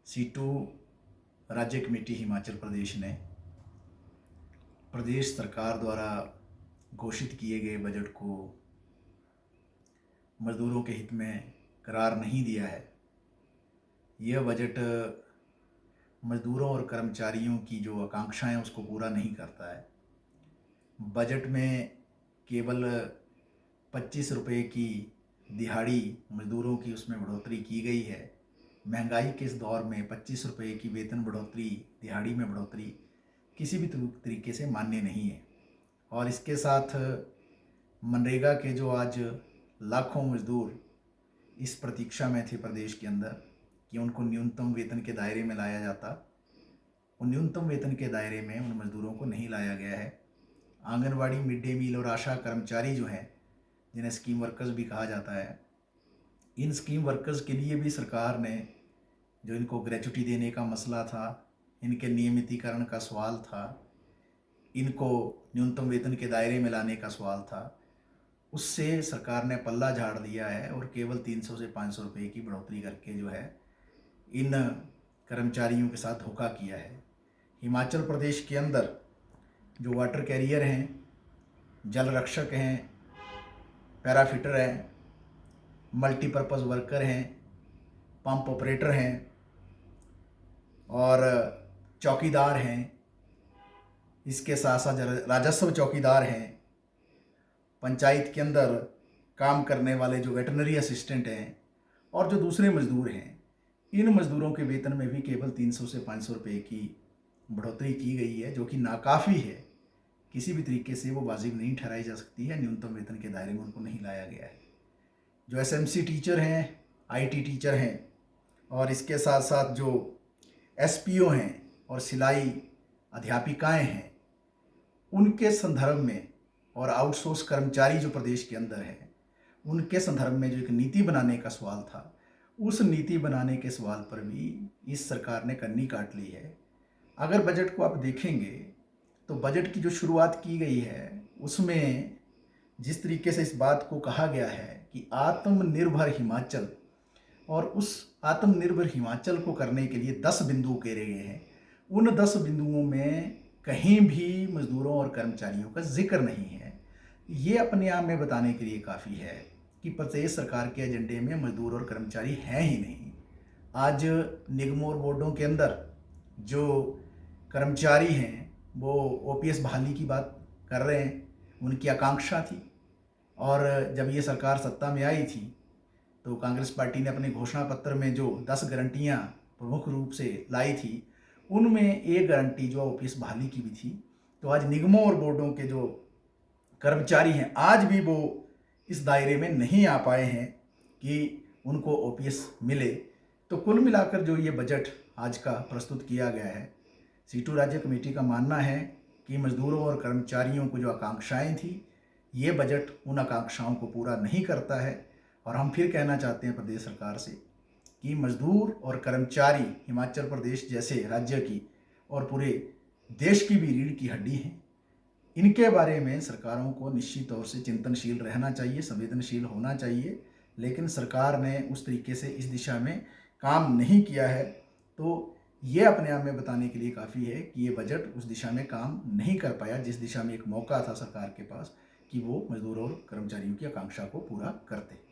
Situ राज्य committee Himachal Pradesh ने प्रदेश सरकार द्वारा घोषित किए गए बजट को मज़दूरों के हित में करार नहीं दिया है। यह बजट मज़दूरों और कर्मचारियों की जो आकांक्षाएं उसको पूरा नहीं करता है। बजट में केवल 25 रुपये की दिहाड़ी मज़दूरों की उसमें बढ़ोतरी की गई है। महंगाई के इस दौर में 25 रुपये की वेतन बढ़ोतरी, दिहाड़ी में बढ़ोतरी किसी भी तरीके से मान्य नहीं है। और इसके साथ मनरेगा के जो आज लाखों मज़दूर इस प्रतीक्षा में थे प्रदेश के अंदर कि उनको न्यूनतम वेतन के दायरे में लाया जाता, उन न्यूनतम वेतन के दायरे में उन मज़दूरों को नहीं लाया गया है। आंगनवाड़ी, मिड डे मील और आशा कर्मचारी जो हैं, जिन्हें स्कीम वर्कर्स भी कहा जाता है, इन स्कीम वर्कर्स के लिए भी सरकार ने जो इनको ग्रेच्युटी देने का मसला था, इनके नियमितीकरण का सवाल था, इनको न्यूनतम वेतन के दायरे में लाने का सवाल था, उससे सरकार ने पल्ला झाड़ दिया है और केवल 300 से 500 रुपये की बढ़ोतरी करके जो है इन कर्मचारियों के साथ धोखा किया है। हिमाचल प्रदेश के अंदर जो वाटर कैरियर हैं, जल रक्षक हैं, पैराफिटर हैं, मल्टीपर्पज़ वर्कर हैं, पंप ऑपरेटर हैं और चौकीदार हैं, इसके साथ साथ राजस्व चौकीदार हैं, पंचायत के अंदर काम करने वाले जो वेटरनरी असिस्टेंट हैं और जो दूसरे मज़दूर हैं, इन मज़दूरों के वेतन में भी केवल 300 से 500 रुपये की बढ़ोतरी की गई है, जो कि नाकाफ़ी है। किसी भी तरीके से वो वाजिब नहीं ठहराई जा सकती है। न्यूनतम वेतन के दायरे में उनको नहीं लाया गया है। जो एसएमसी टीचर हैं, आईटी टीचर हैं और इसके साथ साथ जो एसपीओ हैं और सिलाई अध्यापिकाएं हैं, उनके संदर्भ में और आउटसोर्स कर्मचारी जो प्रदेश के अंदर है, उनके संदर्भ में जो एक नीति बनाने का सवाल था, उस नीति बनाने के सवाल पर भी इस सरकार ने कन्नी काट ली है। अगर बजट को आप देखेंगे तो बजट की जो शुरुआत की गई है उसमें जिस तरीके से इस बात को कहा गया है कि आत्मनिर्भर हिमाचल, और उस आत्मनिर्भर हिमाचल को करने के लिए 10 बिंदु उकेरे गए हैं। उन 10 बिंदुओं में कहीं भी मज़दूरों और कर्मचारियों का जिक्र नहीं है। ये अपने आप में बताने के लिए काफ़ी है कि प्रदेश सरकार के एजेंडे में मज़दूर और कर्मचारी हैं ही नहीं। आज निगमों और बोर्डों के अंदर जो कर्मचारी हैं वो ओपीएस बहाली की बात कर रहे हैं, उनकी आकांक्षा थी। और जब ये सरकार सत्ता में आई थी तो कांग्रेस पार्टी ने अपने घोषणा पत्र में जो 10 गारंटियाँ प्रमुख रूप से लाई थी, उनमें एक गारंटी जो ओपीएस बहाली की भी थी। तो आज निगमों और बोर्डों के जो कर्मचारी हैं, आज भी वो इस दायरे में नहीं आ पाए हैं कि उनको ओपीएस मिले। तो कुल मिलाकर जो ये बजट आज का प्रस्तुत किया गया है, सीटू राज्य कमेटी का मानना है कि मज़दूरों और कर्मचारियों को जो आकांक्षाएं थी, ये बजट उन आकांक्षाओं को पूरा नहीं करता है। और हम फिर कहना चाहते हैं प्रदेश सरकार से कि मज़दूर और कर्मचारी हिमाचल प्रदेश जैसे राज्य की और पूरे देश की भी रीढ़ की हड्डी हैं। इनके बारे में सरकारों को निश्चित तौर से चिंतनशील रहना चाहिए, संवेदनशील होना चाहिए। लेकिन सरकार ने उस तरीके से इस दिशा में काम नहीं किया है। तो ये अपने आप में बताने के लिए काफ़ी है कि ये बजट उस दिशा में काम नहीं कर पाया जिस दिशा में एक मौका था सरकार के पास कि वो मज़दूरों और कर्मचारियों की आकांक्षा को पूरा करते।